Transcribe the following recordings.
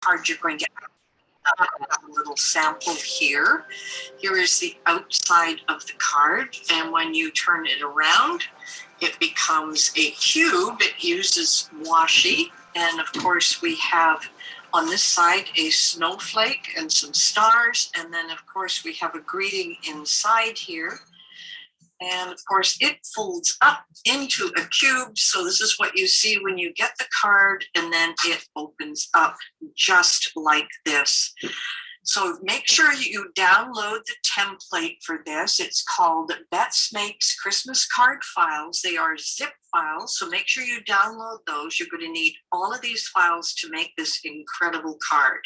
card you're going to have a little sample here. Here is the outside of the card, and when you turn it around, it becomes a cube. It uses washi, and of course we have on this side a snowflake and some stars, and then of course we have a greeting inside here. And of course it folds up into a cube. So this is what you see when you get the card, and then it opens up just like this. So make sure you download the template for this. It's called Bets Makes Christmas Card Files. They are zip files, so make sure you download those. You're going to need all of these files to make this incredible card.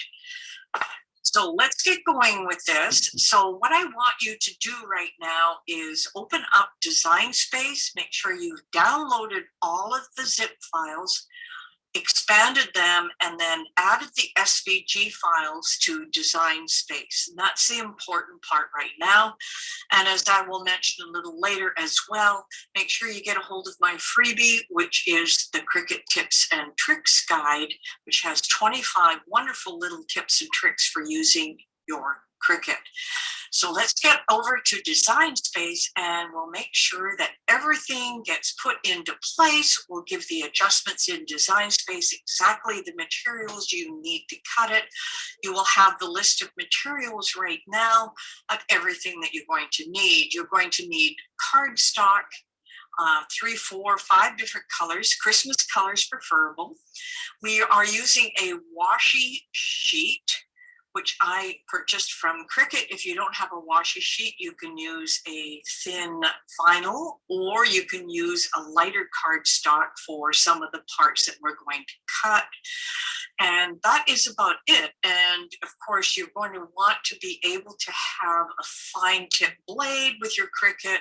So let's get going with this. So what I want you to do right now is open up Design Space. Make sure you've downloaded all of the zip files, expanded them, and then added the SVG files to Design Space. And that's the important part right now. And as I will mention a little later as well, make sure you get a hold of my freebie, which is the Cricut Tips and Tricks Guide, which has 25 wonderful little tips and tricks for using your Cricut. So let's get over to Design Space, and we'll make sure that everything gets put into place. We'll give the adjustments in Design Space exactly the materials you need to cut it. You will have the list of materials right now of everything that you're going to need. You're going to need cardstock, 3, 4, 5 different colors, Christmas colors preferable. We are using a washi sheet, which I purchased from Cricut. If you don't have a washi sheet, you can use a thin vinyl, or you can use a lighter cardstock for some of the parts that we're going to cut. And that is about it. And of course, you're going to want to be able to have a fine tip blade with your Cricut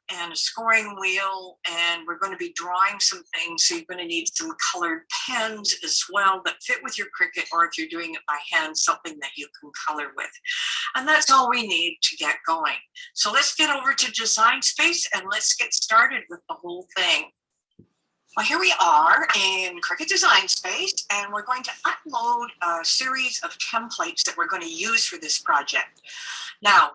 and a scoring wheel. And we're going to be drawing some things. So you're going to need some colored pens as well that fit with your Cricut, or if you're doing it by hand, something that you can color with. And that's all we need to get going. So let's get over to Design Space and let's get started with the whole thing. Well, here we are in Cricut Design Space, and we're going to upload a series of templates that we're going to use for this project. Now,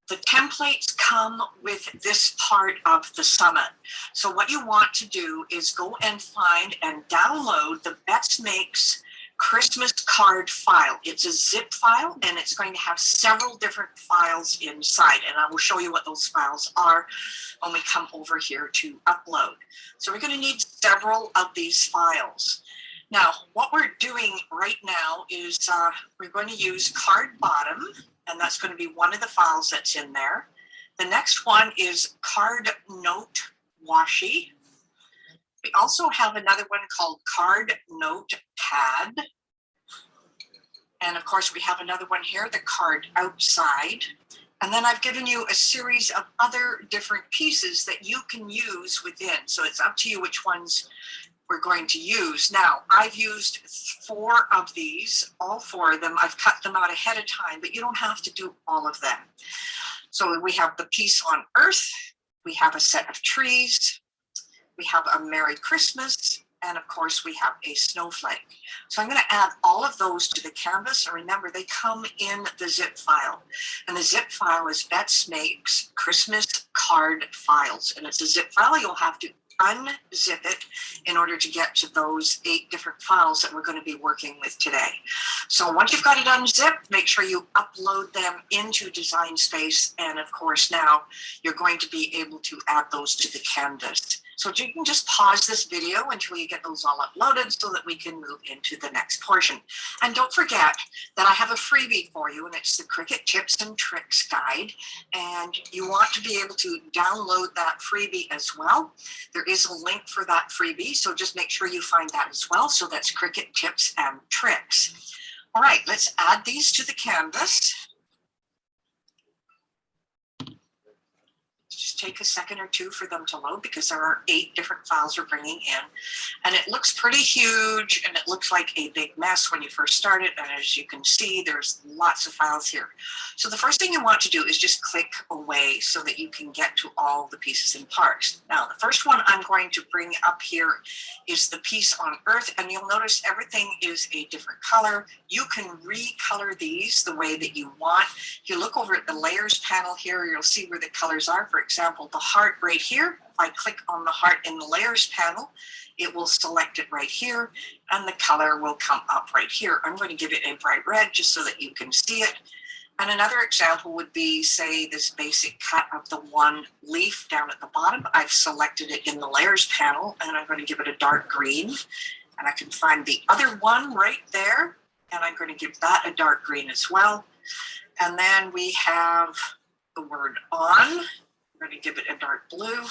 the templates come with this part of the summit. So what you want to do is go and find and download the Bets Makes Christmas card file. It's a zip file, and it's going to have several different files inside, and I will show you what those files are when we come over here to upload. So we're going to need several of these files. Now, what we're doing right now is we're going to use Card Bottom, and that's going to be one of the files that's in there. The next one is Card Note Washi. We also have another one called Card Note Pad. And of course, we have another one here, the Card Outside. And then I've given you a series of other different pieces that you can use within. So it's up to you which ones we're going to use. Now, I've used 4 of these, all 4 of them. I've cut them out ahead of time, but you don't have to do all of them. So we have the piece on Earth. We have a set of trees. We have a Merry Christmas, and of course we have a snowflake. So I'm going to add all of those to the canvas, and remember they come in the zip file. And the zip file is Bets Makes Christmas Card Files, and it's a zip file. You'll have to unzip it in order to get to those 8 different files that we're going to be working with today. So once you've got it unzipped, make sure you upload them into Design Space, and of course now you're going to be able to add those to the canvas. So you can just pause this video until you get those all uploaded so that we can move into the next portion. And don't forget that I have a freebie for you, and it's the Cricut Tips and Tricks Guide. And you want to be able to download that freebie as well. There is a link for that freebie, so just make sure you find that as well. So that's Cricut Tips and Tricks. All right, let's add these to the canvas. Just just take a second or two for them to load because there are 8 different files we're bringing in. And it looks pretty huge and it looks like a big mess when you first start it. And as you can see, there's lots of files here. So the first thing you want to do is just click away so that you can get to all the pieces and parts. Now, the first one I'm going to bring up here is the piece on Earth. And you'll notice everything is a different color. You can recolor these the way that you want. If you look over at the layers panel here, you'll see where the colors are. For example, the heart right here. If I click on the heart in the layers panel, it will select it right here and the color will come up right here. I'm going to give it a bright red just so that you can see it. And another example would be, say, this basic cut of the one leaf down at the bottom. I've selected it in the layers panel and I'm going to give it a dark green. And I can find the other one right there and I'm going to give that a dark green as well. And then we have the word on. I'm going to give it a dark blue.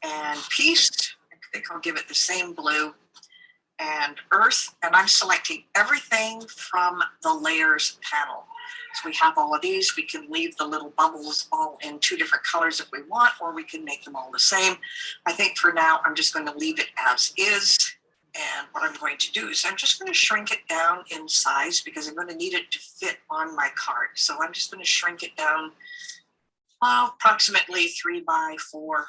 And peace, I think I'll give it the same blue. And earth, and I'm selecting everything from the layers panel. So we have all of these. We can leave the little bubbles all in 2 different colors if we want, or we can make them all the same. I think for now, I'm just going to leave it as is. And what I'm going to do is I'm just going to shrink it down in size because I'm going to need it to fit on my card. So I'm just going to shrink it down approximately 3 by 4.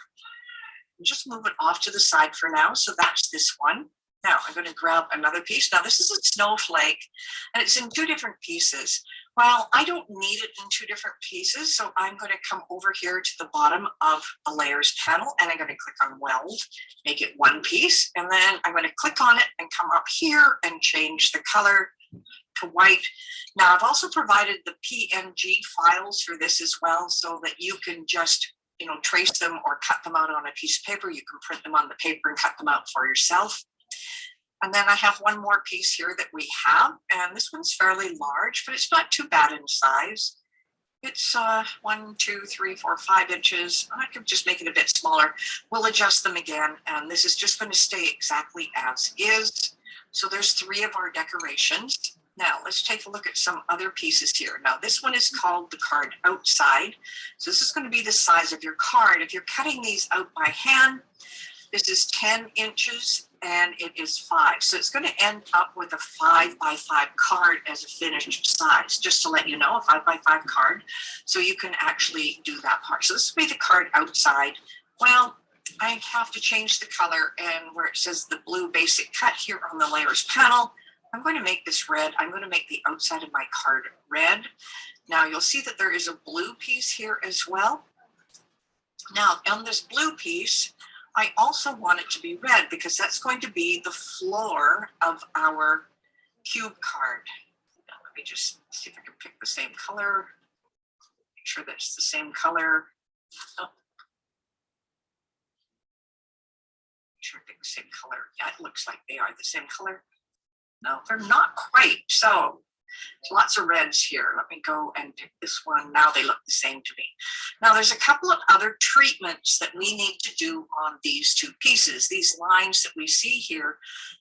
Just move it off to the side for now. So that's this one. Now I'm going to grab another piece. Now this is a snowflake and it's in 2 different pieces. Well, I don't need it in 2 different pieces. So I'm going to come over here to the bottom of the layers panel and I'm going to click on weld, make it 1 piece. And then I'm going to click on it and come up here and change the color to white. Now I've also provided the PNG files for this as well so that you can just trace them or cut them out on a piece of paper. You can print them on the paper and cut them out for yourself. And then I have one more piece here that we have, and this one's fairly large, but it's not too bad in size. It's 1, 2, 3, 4, 5 inches. I could just make it a bit smaller. We'll adjust them again, and this is just going to stay exactly as is. So there's 3 of our decorations. Now let's take a look at some other pieces here. Now this one is called the card outside. So this is going to be the size of your card. If you're cutting these out by hand, this is 10 inches and it is 5. So it's going to end up with a 5 by 5 card as a finished size, just to let you know, a 5 by 5 card. So you can actually do that part. So this will be the card outside. Well, I have to change the color, and where it says the blue basic cut here on the layers panel, I'm going to make this red. I'm going to make the outside of my card red. Now you'll see that there is a blue piece here as well. Now on this blue piece, I also want it to be red because that's going to be the floor of our cube card. Now, let me just see if I can pick the same color. Make sure that's the same color. Oh. Make sure I pick the same color. Yeah, it looks like they are the same color. No, they're not quite. So lots of reds here. Let me go and pick this one. Now they look the same to me. Now there's a couple of other treatments that we need to do on these 2 pieces. These lines that we see here,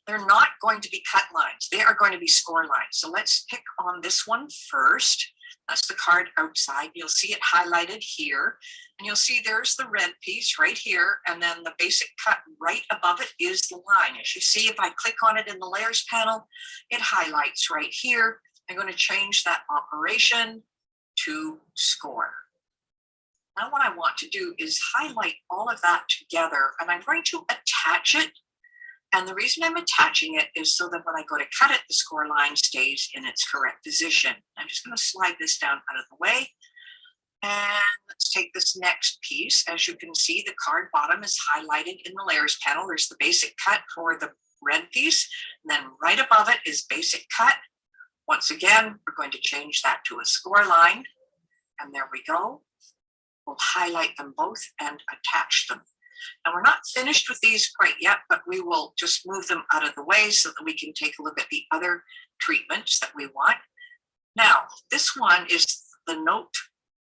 they're not going to be cut lines. They are going to be score lines. So let's pick on this one first. That's the card outside. You'll see it highlighted here. And you'll see there's the red piece right here. And then the basic cut right above it is the line. As you see, if I click on it in the layers panel, it highlights right here. I'm going to change that operation to score. Now what I want to do is highlight all of that together, and I'm going to attach it. And the reason I'm attaching it is so that when I go to cut it, the score line stays in its correct position. I'm just going to slide this down out of the way. And let's take this next piece. As you can see, the card bottom is highlighted in the layers panel. There's the basic cut for the red piece. And then right above it is basic cut. Once again, we're going to change that to a score line. And there we go. We'll highlight them both and attach them. Now we're not finished with these quite yet, but we will just move them out of the way so that we can take a look at the other treatments that we want. Now, this one is the note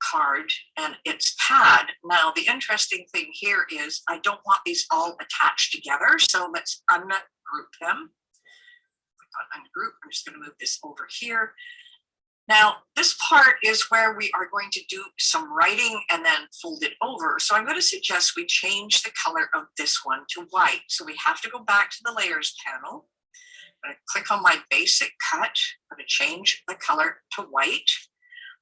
card and its pad. Now, the interesting thing here is I don't want these all attached together, so let's ungroup them. Ungroup. I'm just going to move this over here. Now, this part is where we are going to do some writing and then fold it over. So I'm going to suggest we change the color of this one to white. So we have to go back to the layers panel. I'm going to click on my basic cut. I'm going to change the color to white.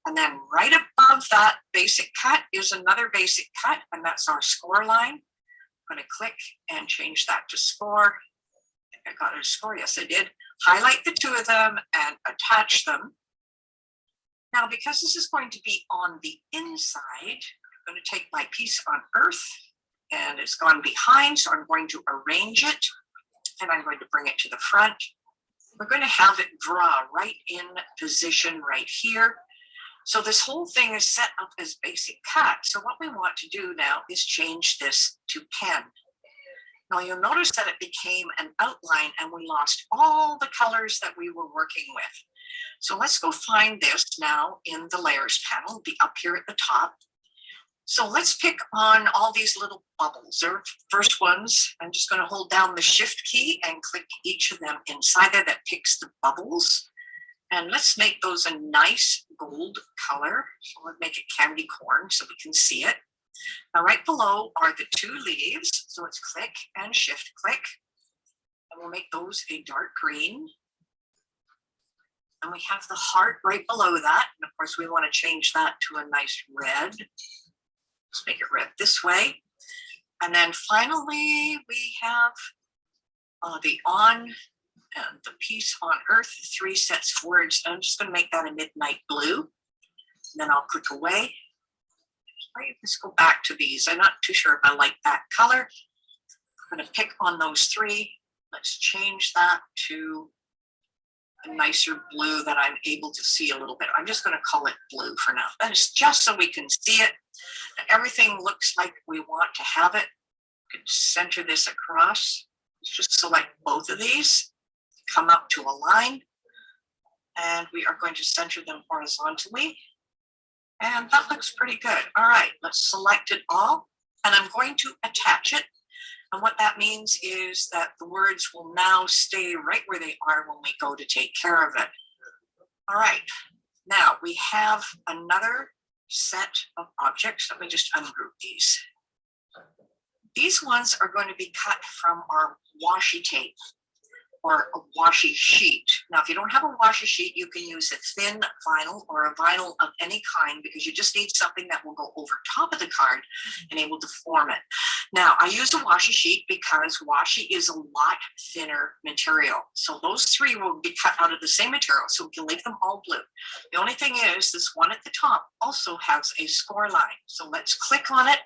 And then right above that basic cut is another basic cut, and that's our score line. I'm going to click and change that to score. I think I got it a score. Yes, I did. Highlight the two of them and attach them. Now, because this is going to be on the inside, I'm going to take my piece on earth, and it's gone behind, so I'm going to arrange it, and I'm going to bring it to the front. We're going to have it draw right in position right here. So this whole thing is set up as basic cut. So what we want to do now is change this to pen. Now you'll notice that it became an outline and we lost all the colors that we were working with. So let's go find this now in the layers panel, be up here at the top. So let's pick on all these little bubbles. They're first ones. I'm just going to hold down the shift key and click each of them inside there that picks the bubbles. And let's make those a nice gold color. So we'll make it candy corn so we can see it. Now right below are the two leaves. So let's click and shift click. And we'll make those a dark green. And we have the heart right below that. And of course we want to change that to a nice red. Let's make it red this way. And then finally we have the on and the piece on earth, 3 sets of words. I'm just going to make that a midnight blue. And then I'll click away. Let's go back to these. I'm not too sure if I like that color. I'm going to pick on those 3. Let's change that to a nicer blue that I'm able to see a little bit. I'm just going to call it blue for now. That is just so we can see it. Everything looks like we want to have it. We can center this across. Let's just select both of these. Come up to a line, and we are going to center them horizontally. And that looks pretty good. All right, let's select it all, and I'm going to attach it. And what that means is that the words will now stay right where they are when we go to take care of it. All right, now we have another set of objects. Let me just ungroup these. These ones are going to be cut from our washi tape, or a washi sheet. Now, if you don't have a washi sheet, you can use a thin vinyl or a vinyl of any kind, because you just need something that will go over top of the card and able to form it. Now, I use a washi sheet because washi is a lot thinner material. So those 3 will be cut out of the same material, so we can leave them all blue. The only thing is, this one at the top also has a score line. So let's click on it,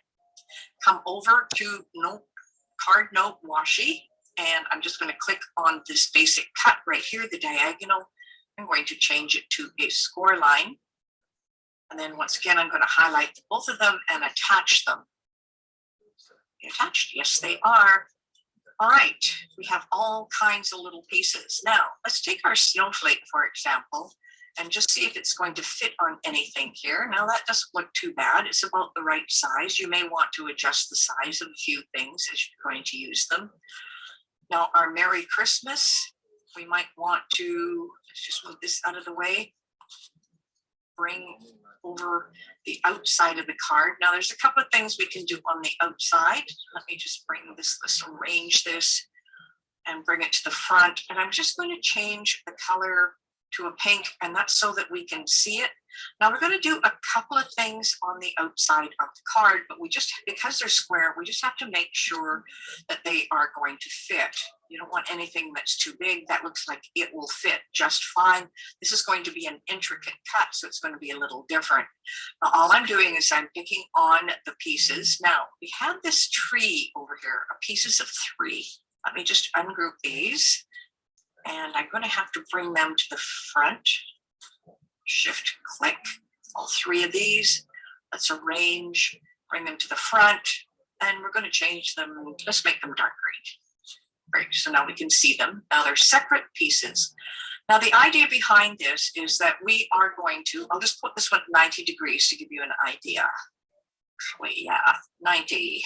come over to card note washi, and I'm just going to click on this basic cut right here, the diagonal. I'm going to change it to a score line. And then once again, I'm going to highlight both of them and attach them. Attached? Yes, they are. All right, we have all kinds of little pieces. Now, let's take our snowflake, for example, and just see if it's going to fit on anything here. Now, that doesn't look too bad. It's about the right size. You may want to adjust the size of a few things as you're going to use them. Now, our Merry Christmas, we might want to, let's just move this out of the way, bring over the outside of the card. Now, there's a couple of things we can do on the outside. Let me just bring this, let's arrange this and bring it to the front. And I'm just going to change the color to a pink, and that's so that we can see it. Now we're going to do a couple of things on the outside of the card, but we just, because they're square, we just have to make sure that they are going to fit. You don't want anything that's too big. That looks like it will fit just fine. This is going to be an intricate cut, so it's going to be a little different. Now, all I'm doing is I'm picking on the pieces. Now we have this tree over here, pieces of 3. Let me just ungroup these. And I'm going to have to bring them to the front. Shift click, all 3 of these. Let's arrange, bring them to the front, and we're going to change them. Let's make them dark green. Great, so now we can see them. Now they're separate pieces. Now the idea behind this is that we are going to, I'll just put this one 90 degrees to give you an idea. Wait, yeah, 90.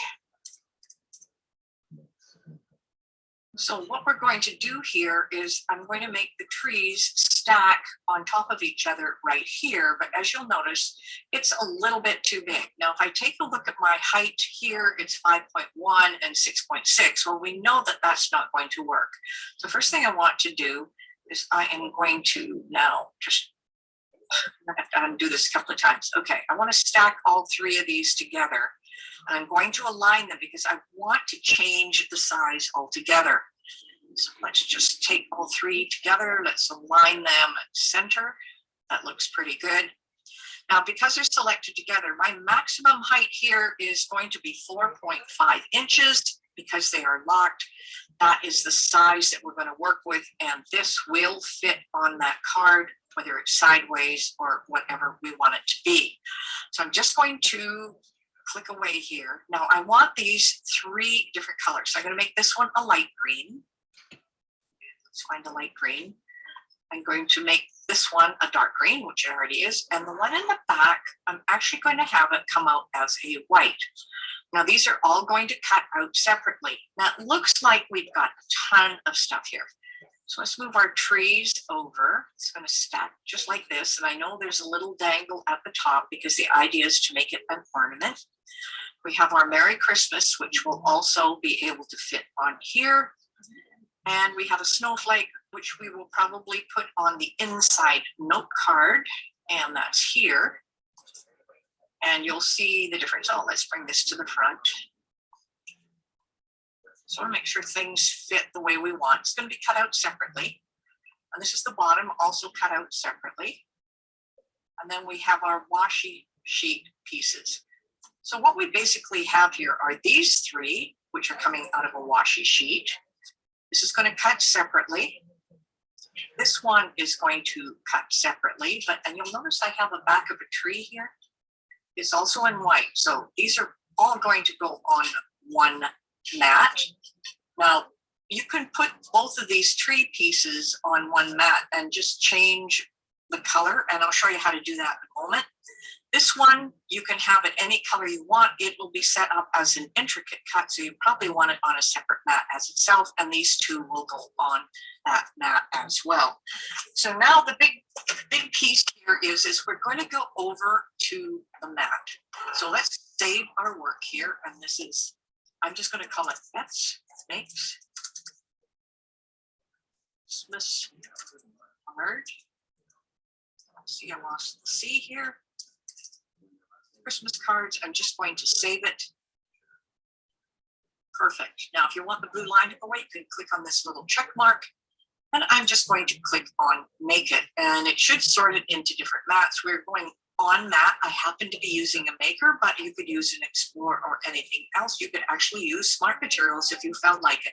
So what we're going to do here is I'm going to make the trees stack on top of each other right here, but as you'll notice, it's a little bit too big. Now, if I take a look at my height here, it's 5.1 and 6.6. Well, we know that that's not going to work. So first thing I want to do is I am going to now just, I'm gonna have to undo this a couple of times. Okay, I want to stack all three of these together. And I'm going to align them because I want to change the size altogether. So let's just take all three together. Let's align them at center. That looks pretty good. Now, because they're selected together, my maximum height here is going to be 4.5 inches because they are locked. That is the size that we're going to work with, and this will fit on that card, whether it's sideways or whatever we want it to be. So I'm just going to click away here. Now, I want these three different colors. So I'm going to make this one a light green. Let's find a light green. I'm going to make this one a dark green, which it already is. And the one in the back, I'm actually going to have it come out as a white. Now, these are all going to cut out separately. Now, it looks like we've got a ton of stuff here. So let's move our trees over. It's going to stack just like this. And I know there's a little dangle at the top because the idea is to make it an ornament. We have our Merry Christmas, which will also be able to fit on here. And we have a snowflake, which we will probably put on the inside note card, and that's here. And you'll see the difference. Oh, let's bring this to the front. So I want to make sure things fit the way we want. It's going to be cut out separately. And this is the bottom, also cut out separately. And then we have our washi sheet pieces. So what we basically have here are these three, which are coming out of a washi sheet. This is going to cut separately. This one is going to cut separately, and you'll notice I have a back of a tree here. It's also in white. So these are all going to go on one mat. Now, you can put both of these tree pieces on one mat and just change the color, and I'll show you how to do that in a moment. This one, you can have it any color you want. It will be set up as an intricate cut, so you probably want it on a separate mat as itself, and these two will go on that mat as well. So now the big piece here is we're going to go over to the mat. So let's save our work here, and this is, I'm just going to call it Pets Makes Christmas Card. See, I lost the C here. Christmas cards. I'm just going to save it. Perfect. Now, if you want the blue line to go away, you can click on this little check mark, and I'm just going to click on Make It, and it should sort it into different mats. We're going on mat. I happen to be using a Maker, but you could use an Explorer or anything else. You could actually use Smart Materials if you felt like it.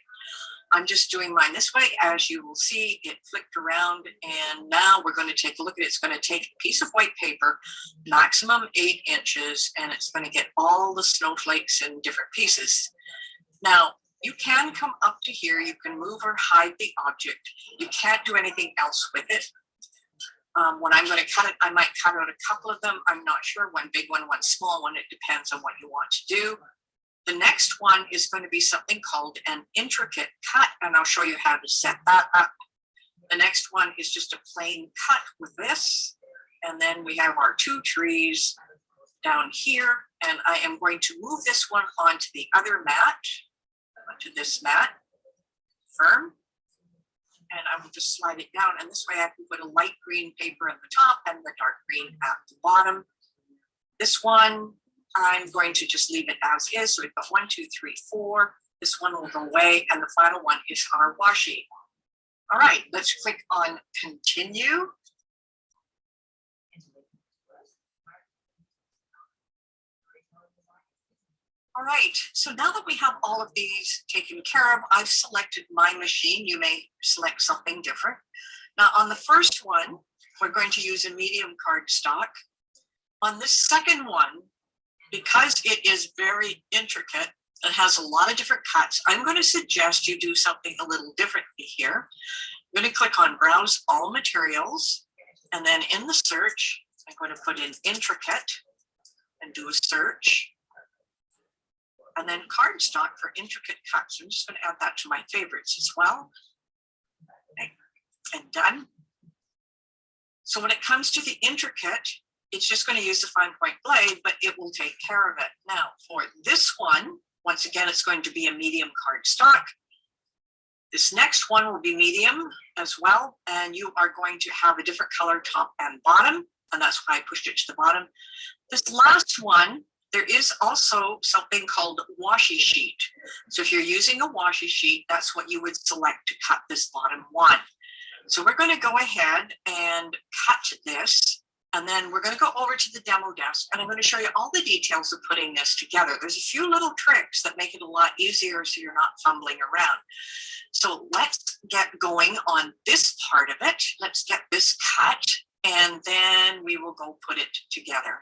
I'm just doing mine this way. As you will see, it flicked around, and now we're going to take a look at it. It's going to take a piece of white paper, maximum 8 inches, and it's going to get all the snowflakes in different pieces. Now, you can come up to here. You can move or hide the object. You can't do anything else with it. When I'm going to cut it, I might cut out a couple of them. I'm not sure, one big one, one small one. It depends on what you want to do. The next one is going to be something called an intricate cut, and I'll show you how to set that up. The next one is just a plain cut with this, and then we have our two trees down here, and I am going to move this one onto the other mat, onto this mat, firm, and I will just slide it down, and this way I can put a light green paper at the top and the dark green at the bottom. This one, I'm going to just leave it as is. So we've got 1, 2, 3, 4. This one will go away, and the final one is our washi. All right, let's click on Continue. All right, so now that we have all of these taken care of, I've selected my machine. You may select something different. Now on the first one, we're going to use a medium cardstock. On this second one, because it is very intricate, it has a lot of different cuts, I'm going to suggest you do something a little differently here. I'm going to click on Browse All Materials, and then in the search, I'm going to put in intricate and do a search. And then cardstock for intricate cuts. I'm just going to add that to my favorites as well. Okay. And done. So when it comes to the intricate, it's just going to use the fine point blade, but it will take care of it. Now for this one, once again, it's going to be a medium cardstock. This next one will be medium as well, and you are going to have a different color top and bottom, and that's why I pushed it to the bottom. This last one, there is also something called washi sheet. So if you're using a washi sheet, that's what you would select to cut this bottom one. So we're going to go ahead and cut this, and then we're going to go over to the demo desk, and I'm going to show you all the details of putting this together. There's a few little tricks that make it a lot easier so you're not fumbling around. So let's get going on this part of it. Let's get this cut, and then we will go put it together.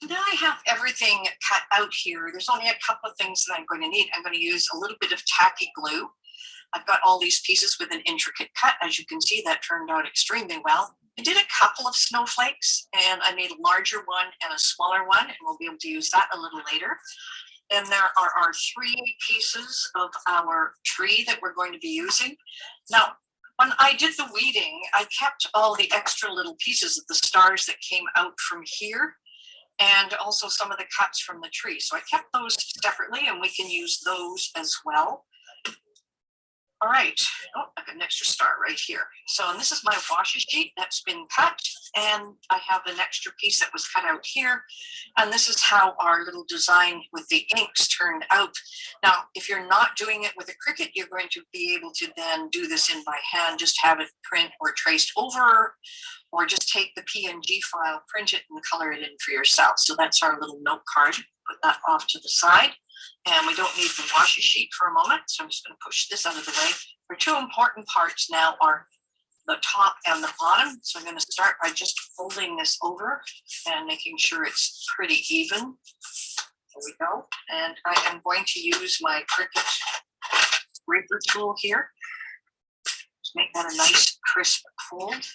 Now I have everything cut out here. There's only a couple of things that I'm going to need. I'm going to use a little bit of tacky glue. I've got all these pieces with an intricate cut. As you can see, that turned out extremely well. I did a couple of snowflakes, and I made a larger one and a smaller one, and we'll be able to use that a little later. And there are our 3 pieces of our tree that we're going to be using. Now, when I did the weeding, I kept all the extra little pieces of the stars that came out from here, and also some of the cuts from the tree. So I kept those separately, and we can use those as well. All right, oh, I got an extra star right here. So, and this is my washi sheet that's been cut, and I have an extra piece that was cut out here. And this is how our little design with the inks turned out. Now, if you're not doing it with a Cricut, you're going to be able to then do this in by hand, just have it print or traced over, or just take the PNG file, print it, and color it in for yourself. So that's our little note card. Put that off to the side. And we don't need the washi sheet for a moment, so I'm just going to push this out of the way. Our 2 important parts now are the top and the bottom. So I'm going to start by just folding this over and making sure it's pretty even. There we go. And I am going to use my Cricut scraper tool here to make that a nice crisp fold.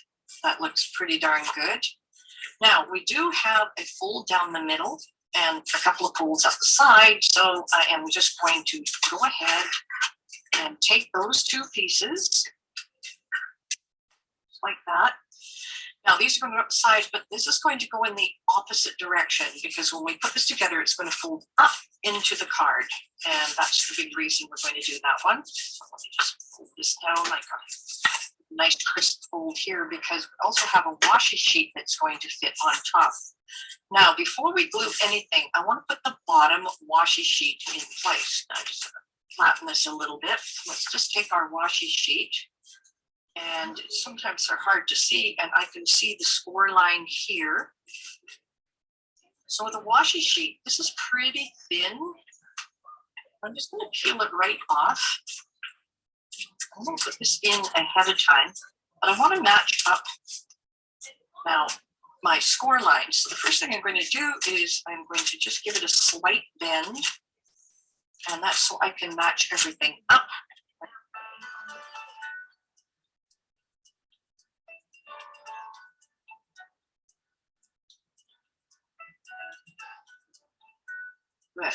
That looks pretty darn good. Now we do have a fold down the middle and a couple of folds up the side. So I am just going to go ahead and take those 2 pieces like that. Now these are going to go up the sides, but this is going to go in the opposite direction because when we put this together, it's going to fold up into the card. And that's the big reason we're going to do that one. So let me just fold this down like a nice crisp fold here, because we also have a washi sheet that's going to fit on top. Now, before we glue anything, I want to put the bottom washi sheet in place. Now, just flatten this a little bit. Let's just take our washi sheet, and sometimes they're hard to see, and I can see the score line here. So the washi sheet, this is pretty thin. I'm just going to peel it right off. I'm going to put this in ahead of time, but I want to match up now my score lines. So the first thing I'm going to do is I'm going to just give it a slight bend, and that's so I can match everything up. Good.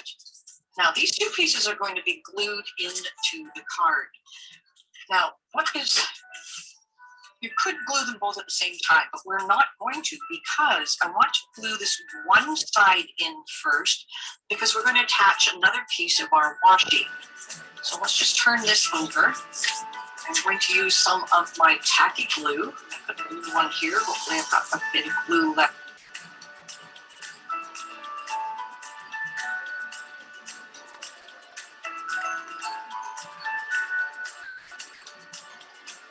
Now these 2 pieces are going to be glued into the card. Now, you could glue them both at the same time, but we're not going to, because I want to glue this one side in first, because we're going to attach another piece of our washi. So let's just turn this over. I'm going to use some of my tacky glue. I put a little one here. Hopefully I've got a bit of glue left.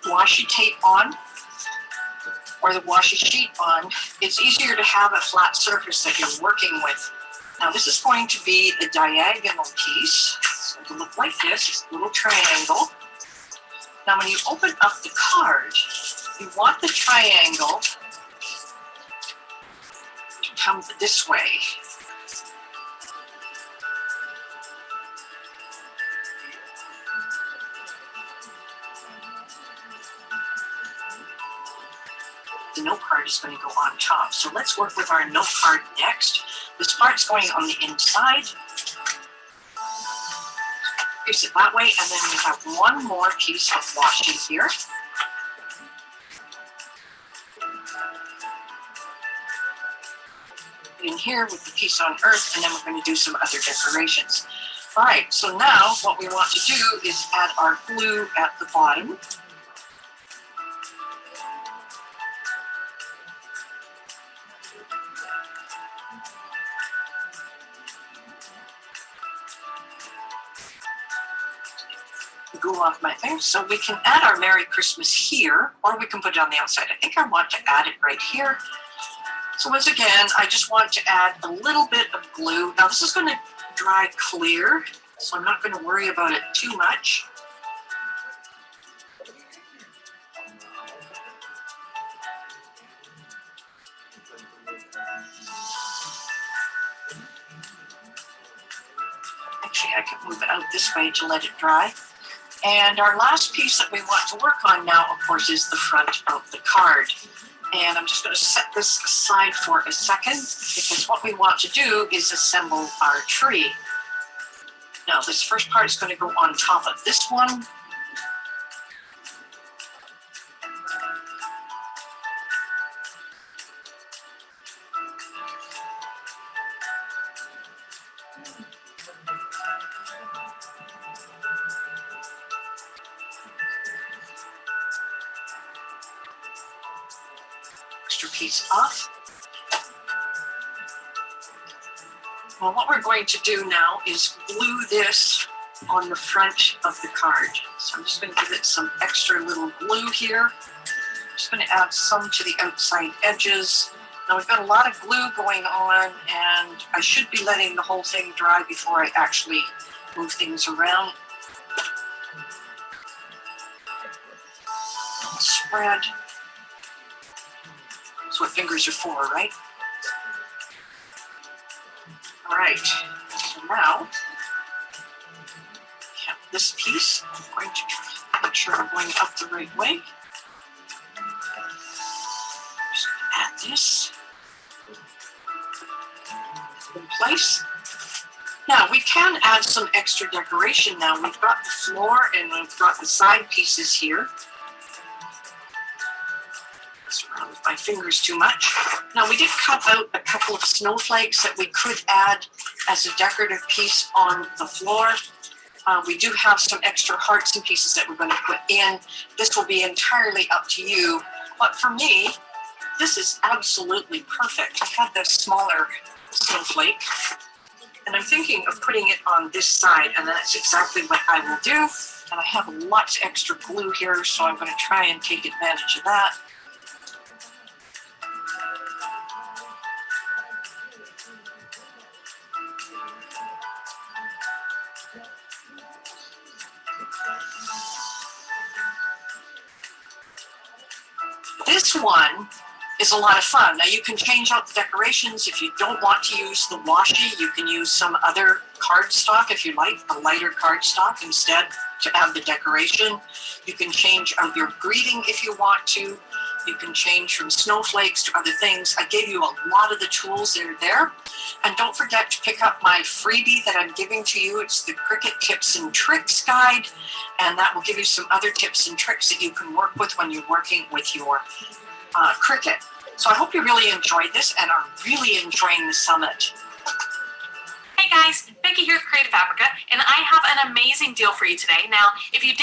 Washi tape on, or the washi sheet on. It's easier to have a flat surface that you're working with. Now this is going to be the diagonal piece. So it'll look like this, it's a little triangle. Now when you open up the card, you want the triangle to come this way. The note card is going to go on top. So let's work with our note card next. This part's going on the inside. Place it that way, and then we have one more piece of washi here. here with the peace on earth, and then we're going to do some other decorations. All right, so now what we want to do is add our glue at the bottom. Glue off my thing. So we can add our Merry Christmas here, or we can put it on the outside. I think I want to add it right here. So once again, I just want to add a little bit of glue. Now this is going to dry clear, so I'm not going to worry about it too much. Actually, I can move it out this way to let it dry. And our last piece that we want to work on now, of course, is the front of the card. And I'm just going to set this aside for a second, because what we want to do is assemble our tree. Now, this first part is going to go on top of this one. Extra piece off. Well, what we're going to do now is glue this on the front of the card. So I'm just going to give it some extra little glue here. I'm just going to add some to the outside edges. Now we've got a lot of glue going on, and I should be letting the whole thing dry before I actually move things around. Spread. That's what fingers are for, right? All right, so now we have this piece. I'm going to make sure I'm going up the right way. Just add this in place. Now we can add some extra decoration now. We've got the floor and we've got the side pieces here. Around with my fingers too much. Now we did cut out a couple of snowflakes that we could add as a decorative piece on the floor. We do have some extra hearts and pieces that we're going to put in. This will be entirely up to you. But for me, this is absolutely perfect. I have this smaller snowflake, and I'm thinking of putting it on this side, and that's exactly what I will do. And I have lots of extra glue here, so I'm going to try and take advantage of that. This one is a lot of fun. Now you can change out the decorations. If you don't want to use the washi, you can use some other cardstock if you like, a lighter cardstock instead to add the decoration. You can change out your greeting if you want to. You can change from snowflakes to other things. I gave you a lot of the tools that are there. And don't forget to pick up my freebie that I'm giving to you. It's the Cricut Tips and Tricks Guide. And that will give you some other tips and tricks that you can work with when you're working with your Cricut. So I hope you really enjoyed this and are really enjoying the summit. Hey guys, Becky here with Creative Fabrica, and I have an amazing deal for you today. Now, if you did